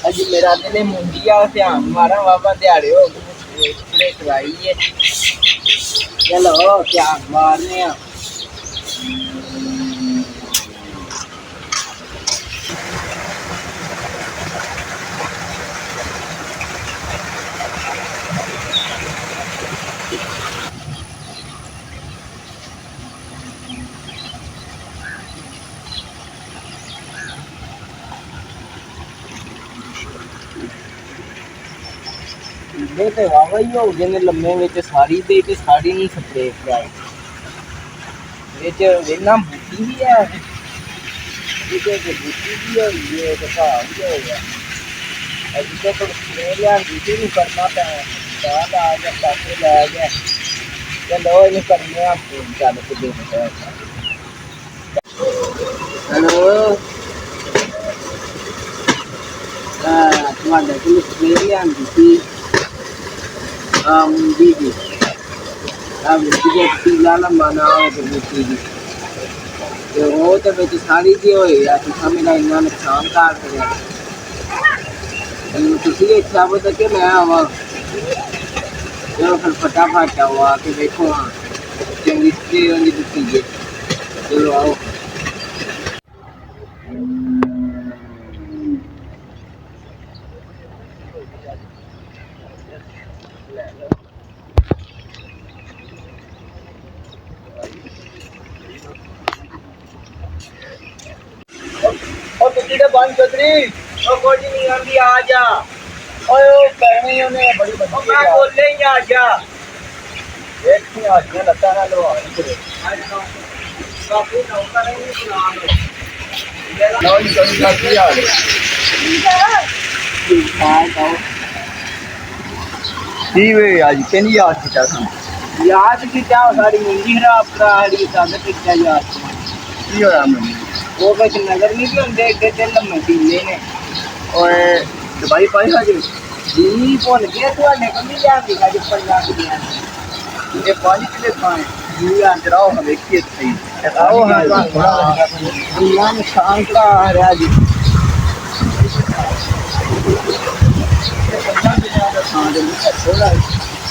अज मेरा दिल मुंडिया ध्यान मारा बाबा दिहाड़े हो गए कराइए। चलो ध्यान मारने तो वावा ही हो गए लम्बे में साड़ी दे के साड़ी नहीं स्प्रे कराई इन्ना बूटी भी है बूटी भी है ये तो घाह भी हो गया अभी तो स्प्रे लिया बूटी नहीं करना पैना आ गया पैसे लै गया चलो इन करने चल के हेलो तुम्हारे को स्प्रे लिया मुंडी की बूटी के पीला लंबा ना हो तो बूटी की तो वो तो बिच सारी जी होई है तुसा मेरा इन्ना नुकसान कर दिया तुसी इच्छा बता के मैं आवा चलो फिर फटाफट आओ आके देखो हाँ चंगी स्प्रे होनी दिखी चलो आओ बंद चौधरी कोई नहीं आंदी आ जा ओए कहने उन्हें बड़ी बंदी मैं बोले ही आ जा एक ही आ जा लगता ना लो काफी नौका नहीं सुना लो लो चौधरी का क्या हां जी वे आज के नहीं याद किया याद की क्या सारी मुंडी खराब करा हरी सादे की क्या याद की हो रहा मैं वो बस नजर नहीं भी होंगे एक दिन लम्बे ढीले ने और दवाई पाई है जी भुल गया थोड़े को नहीं लिया दिखा जो 50 दिया ये 5 किलो पाए जी अंदर आओ हम देखिए सही आओ हां थोड़ा नुकसान का आ रहा जी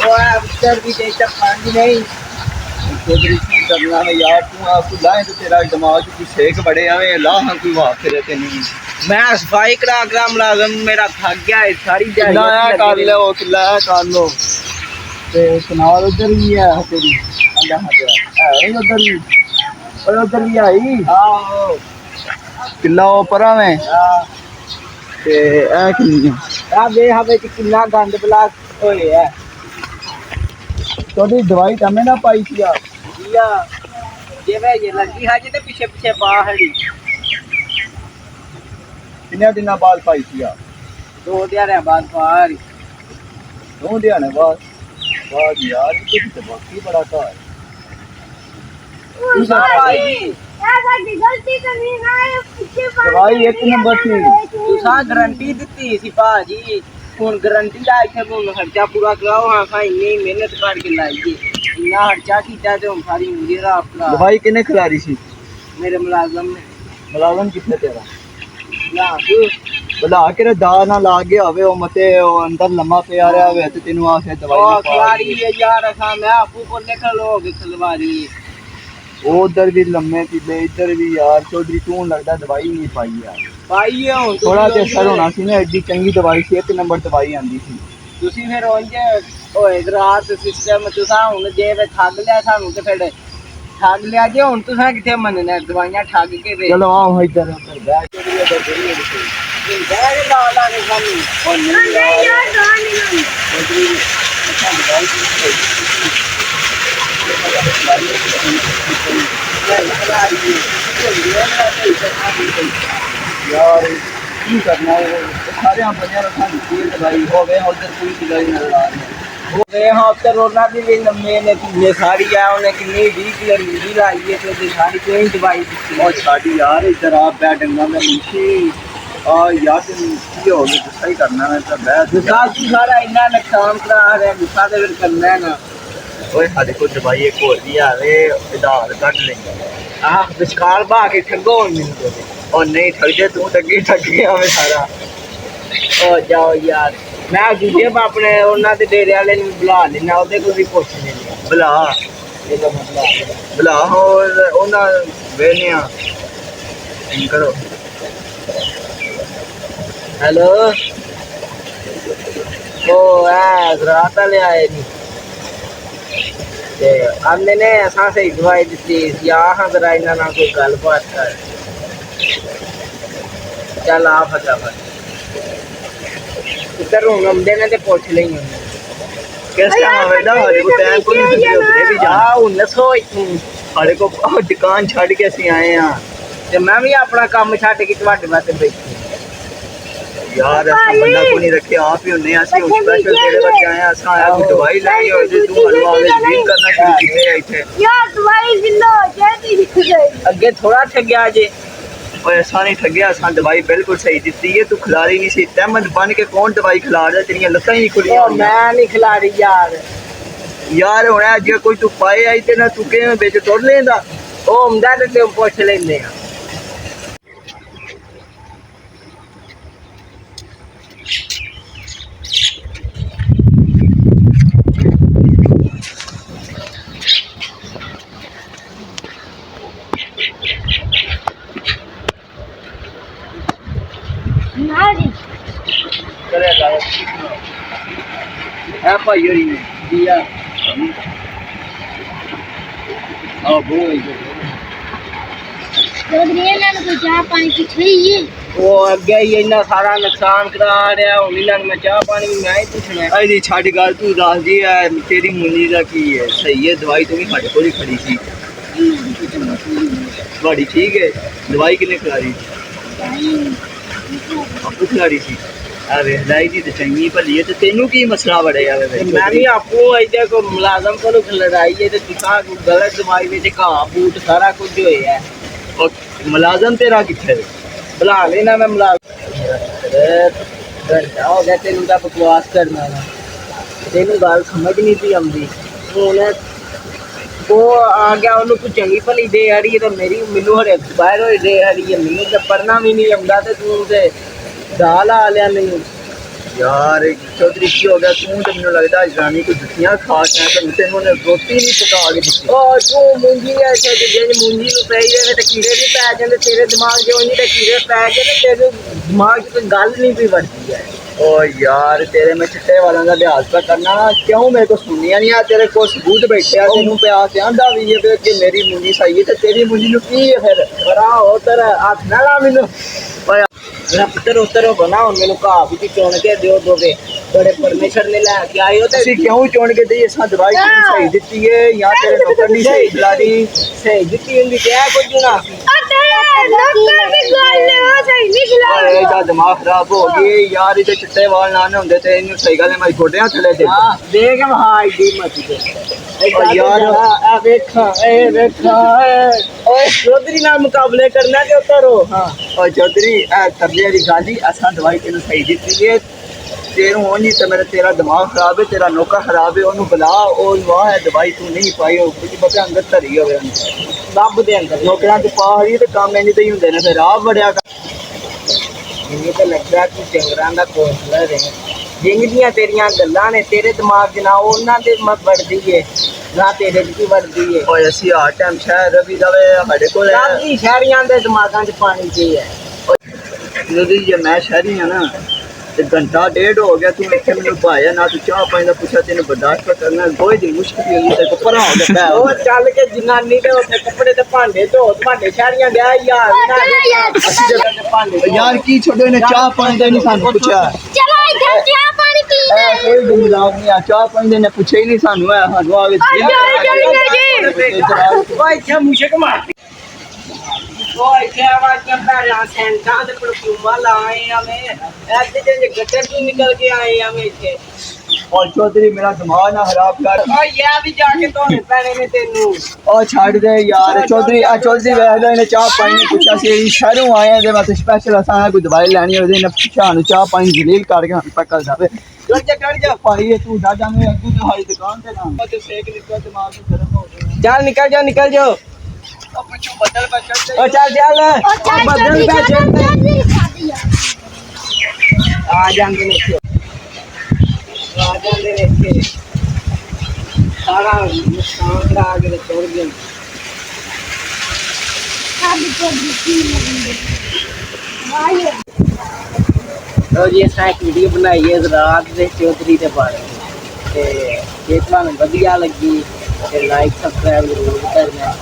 वो अफसर भी जैसा पानी नहीं करना है यार तू आपको लाए तो तेरा दिमाग की शेख बड़े आवे ला हां कोई वहां फिर रहते नहीं मैं सफाई करा मुलाजम मेरा थक गया है सारी दिहाड़ी लाया कर लो लाया कर लो ते कनाल उधर भी है तेरी अल्लाह तेरा है उधर भी और उधर भी आई हां किला ऊपर में हां ते ए किन्नी आ वे हवे कितना गंद ब्लाक होए है तो दवाई तमें ना पाई थी यार ये वे ये लगी है जिते पीछे पीछे बाहरी कितने दिन बाद पाई थी यार 2 दिन बाद बाहरी 2 दिन बाद यार ये तो बाकी बड़ा था गलती तो नहीं ना पीछे दवाई 1 नंबर थी तुसा गारंटी दी थी भाजी हुन गारंटी ला के हुन खर्चा पूरा कराओ हां भाई इतनी मेहनत करके लाइए इतना खर्चा किया तो सारी मुझे अपना दवाई किने खिलारी सी मेरे मुलाजम कितने तेरा ना बला के दा ना ला गया होवे ओ मते अंदर लम्मा पे आ रहा है तो तेनु आ से दवाई ओ खिलाड़ी है यार ऐसा मैं आपू को निकल लोग खिलवारी उधर भी लम्मे थी इधर भी यार चौधरी तू लगता दवाई नहीं पाई यार पाई है थोड़ा ते असर होना सी ना एडी चंगी दवाई सी 1 नंबर दवाई आंदी सी तुसी फिर ओंजे ओए रात सिस्टम तुसा हुन जे वे ठग लिया सानू ते फिर ठग लिया जे हुन तुसा किथे मनना दवाइयां ठग के दे चलो आओ इधर उधर बैठ के बैठ ला ला के सानू और नहीं यार गानी यार की करना है सारे बनिया रखा दवाई हो गए उधर कोई दवाई नजर आ रही हो गए हाँ अब तो रोना भी लम्बे ने पीले साड़ी है उन्हें कितनी 20 किलो लीडी लाई है तो साड़ी कोई दवाई और साड़ी यार इधर आप बैठ डंगा में मुंशी और यार की हो गई गुस्सा ही करना है तो बैठ गुस्सा की सारा इतना नुकसान करा रहा है गुस्सा तो फिर करना है ना ओए साडे को दवाई एक और भी आवे आधार कट लेंगे हां विस्काल बा के ठगो और नहीं ठग दे तू ठगी ठग गया हमें सारा ओ जाओ यार मैं दूजे अपने ਉਹਨਾਂ ਦੇ ਡੇਰੇ ਵਾਲੇ ਨੂੰ ਬੁਲਾ ਲੈਣਾ ਉਹਦੇ ਕੋਲ ਵੀ ਪੁੱਛ ਲੈਣਾ ਬੁਲਾ ਇਹਦਾ ਮਤਲਬ ਬੁਲਾ ਹੋਰ ਉਹਨਾਂ ਵੇਨੇ ਆ ਕਰੋ हेलो ओ रात वाले आए नहीं ते हमने ने असा से दवाई दी यहाँ जरा इन्होंने ना कोई गलबात कर चल आ फटाफट इधर हूँ आमदे ने ते पूछ ली किस टाइम आवेगा हमारे को टाइम को नहीं सकते उधर भी जा हूँ सोच हमारे को दुकान छड़ के ਅਸੀਂ ਆਏ ਆ ते मैं भी अपना काम छड़ के ਤੁਹਾਡੇ ਵਾਸਤੇ बैठी यार ऐसा बंदा को नहीं रखे आप ही होने ऐसे स्पेशल तेरे बच्चे आए ऐसा आया कोई दवाई लेनी हो जे तू हलवा वीट करना शुरू कीते आई थे यार दवाई किलो जल्दी दिख गई अगे थोड़ा ठगिया जे ओए ऐसा नहीं ठगिया ऐसा दवाई बिल्कुल सही दी है तू खिलाड़ी नहीं सी तहमद बन के कौन दवाई खिला रहा तेरी लत्तां ही नहीं खुली मैं नहीं खिला रही यार यार होना जे कोई तू पाए आई ते ना तू के बेच तोड़ लेंदा ओ उमदा ते पूछ लेंदे आ नारी करेगा है भाई होरी दिया हां बोल चौधरी ने कोई चाह पानी की चाहिए वो अगे ही इतना सारा नुकसान करा रहा हूं इन्होंने मैं चाह पानी भी मैं ही पूछना है अरे छड़ गल तू दस दी है तेरी मुंजी दा की है सही है दवाई तो नहीं साडे कोल ही खड़ी सी बड़ी ठीक है दवाई किने खिला रही आपको खिला रही सी अरे लाई दी तो चंगी भली है तो तेनू की मसला बड़े आवे ते मैं भी आपको इधर को मुलाजम को लड़ाई है तो दिखा गलत दवाई में घाह बूट सारा कुछ होया है और मुलाजम तेरा किथे है बुला लेना मैं घंटा हो गया तेन का बकवास करना ना तेन गल समझ नहीं थी आती हूँ वो आ गया उन्होंने कुछ चंगी भली दे आ रही है तो मेरी मैनू हरे एक्सपायर हो दे आ रही है मैनू तो पढ़ना भी नहीं आता तो तू तो दाल आ लिया मैनू यार चौधरी की हो गया तू तो मैनू लगता है रानी को जुतियां खा के तो तेनू ने रोटी नहीं पका के दी ओ तू मूंगी ऐसे जे मूंगी नु पै जाए तो कीड़े भी पै जाते तेरे दिमाग जो नहीं तो कीड़े पै गए तो तेरे दिमाग च गल नहीं भी बढ़ती है ओ यार तेरे में चिट्टे वालों का लिहाज पे करना ना क्यों मेरे को सुनिया नहीं है तेरे को सबूत बैठे तेनू पे आके आंदा भी है कि मेरी मुंजी सही है तो तेरी मुंजी नु की है फिर बड़ा हो तेरा हाथ ना ला मैनू मेरा पुत्र उतर बना और मैनू घा भी चुन के दियो दोगे बड़े परमेश्वर ने लैके आए हो तुसी क्यों चुन के दी असा दवाई तेरी सही दित्ती है या तेरे नौकर नहीं सही खिलाड़ी सही दित्ती हुंदी ते है कुछ ना डॉक्टर की गल हो सही नहीं खिला अरे जा दिमाग खराब हो गई यार इधर चिट्टे वाल ना होंदे ते इनु सही गल है मैं छोड़िया थले ते हां देख हां दी मत दे यार आ देखा ओए चौधरी नाल मुकाबले करना के उतरो हां और चौधरी तरले वाली गाली असा दवाई तेन सही दित्ती है तेरू हो नहीं तो मेरा तेरा दिमाग खराब है तेरा नौकर खराब है ओनू बुला और वाह है दवाई तू नहीं पाई हो कुछ पता अंदर धरी होवे रब दे अंदर नौकरां ते पा रही ते काम इंज दे ही हुंदे ने फिर आप बड़िया ਮੈਨੂੰ ਤਾਂ ਲੱਗਦਾ ਕਿ ਚੰਗਰਾਂ ਦਾ ਕੋਸਲਾ ਹੈ ਜਿੰਗ ਦੀਆਂ ਤੇਰੀਆਂ ਗੱਲਾਂ ਨੇ ਤੇਰੇ ਦਿਮਾਗ 'ਚ ਨਾ ਉਹਨਾਂ ਦੇ ਵੜਦੀ ਏ ਨਾ ਤੇਰੇ 'ਚ ਕੀ ਵੜਦੀ ਏ ਓਏ ਅਸੀਂ ਆ ਟਾਈਮ ਸ਼ਹਿਰ ਰਵੀ ਦਵੇ ਸਾਡੇ ਕੋਲ ਸਾਡੀ ਸ਼ਹਿਰੀਆਂ ਦੇ ਦਿਮਾਗਾਂ 'ਚ ਪਾਣੀ ਕੀ ਹੈ नदी जे मैं शहरी हाँ ना तो घंटा डेढ़ हो गया तू इतने मैंने भाया ना तू चाह पाई ना पूछा तेन बर्दाश्त करना कोई दिन मुश्किल होगी तेरे को परा हो गया ਉਹ ਚੱਲ ਕੇ ਜਨਾਨੀ ਦੇ ਉੱਤੇ ਕੱਪੜੇ ਤੇ ਭਾਂਡੇ ਧੋ ਤੁਹਾਡੇ ਸ਼ਹਿਰੀਆਂ ਦੇ ਯਾਰ ਅਸੀਂ ਜਗ੍ਹਾ ਤੇ ਭਾਂਡੇ यार की छोड़ो ने चाह पानी दे नहीं सानू पूछा चलो इधर चाह पानी पी ले कोई गुमराह नहीं आ चाह पानी दे ने पूछे ही नहीं सानू है हां ਓਏ ਕਿਆ ਮੁਸ਼ਕ ਮਾਰਦੀ ਓਏ ਕਿਆ ਆਵਾਜ਼ ਕਰਦਾ ਰਿਹਾ ਸੈਂਟਾਂ ਦੇ ਪਰਫਿਊਮਾਂ ਲਾਏ ਹमें ऐसे जे गटर से निकल के आए हम इथे और चौधरी मेरा दिमाग ना खराब कर ਓ ਯਾ ਵੀ ਜਾ ਕੇ ਧੋਣੇ ਪੈਣੇ ਨੇ ਤੈਨੂੰ और छाड़ दे यार चौधरी वह ने चाह पानी ने पूछा सी शहरों आए हैं मैं स्पेशल असा कोई दवाई लैनी होती ने पूछा चाह पानी जलील करके पकड़ जावे कर जा भाई तू दादा में अगू तो हमारी दुकान पे ना तो सेक निकल दिमाग में गर्म हो गया चल निकल जाओ अब पूछो बदल बदल ओ चल बदल पे चल जल्दी खा दिया ਆ ਜਾਂਦੇ ਨੇ ਇੱਥੇ ਆ ਜਾਂਦੇ ਨੇ ਇੱਥੇ ਸਾਰਾ ਨੁਕਸਾਨ ਕਰਾ ਕੇ ਤੇ ਤੋੜ ਗਏ ਲੋ ਜੀ ਅਸਾਂ ਇੱਕ ਵੀਡੀਓ ਬਣਾਈ ਹੈ ਰਾਤ ਦੇ ਚੌਧਰੀ ਦੇ ਬਾਰੇ ਤੇ ਜੇ ਤੁਹਾਨੂੰ ਵਧੀਆ ਲੱਗੀ ਤੇ ਲਾਈਕ ਸਬਸਕ੍ਰਾਈਬ ਜ਼ਰੂਰ ਕਰਨਾ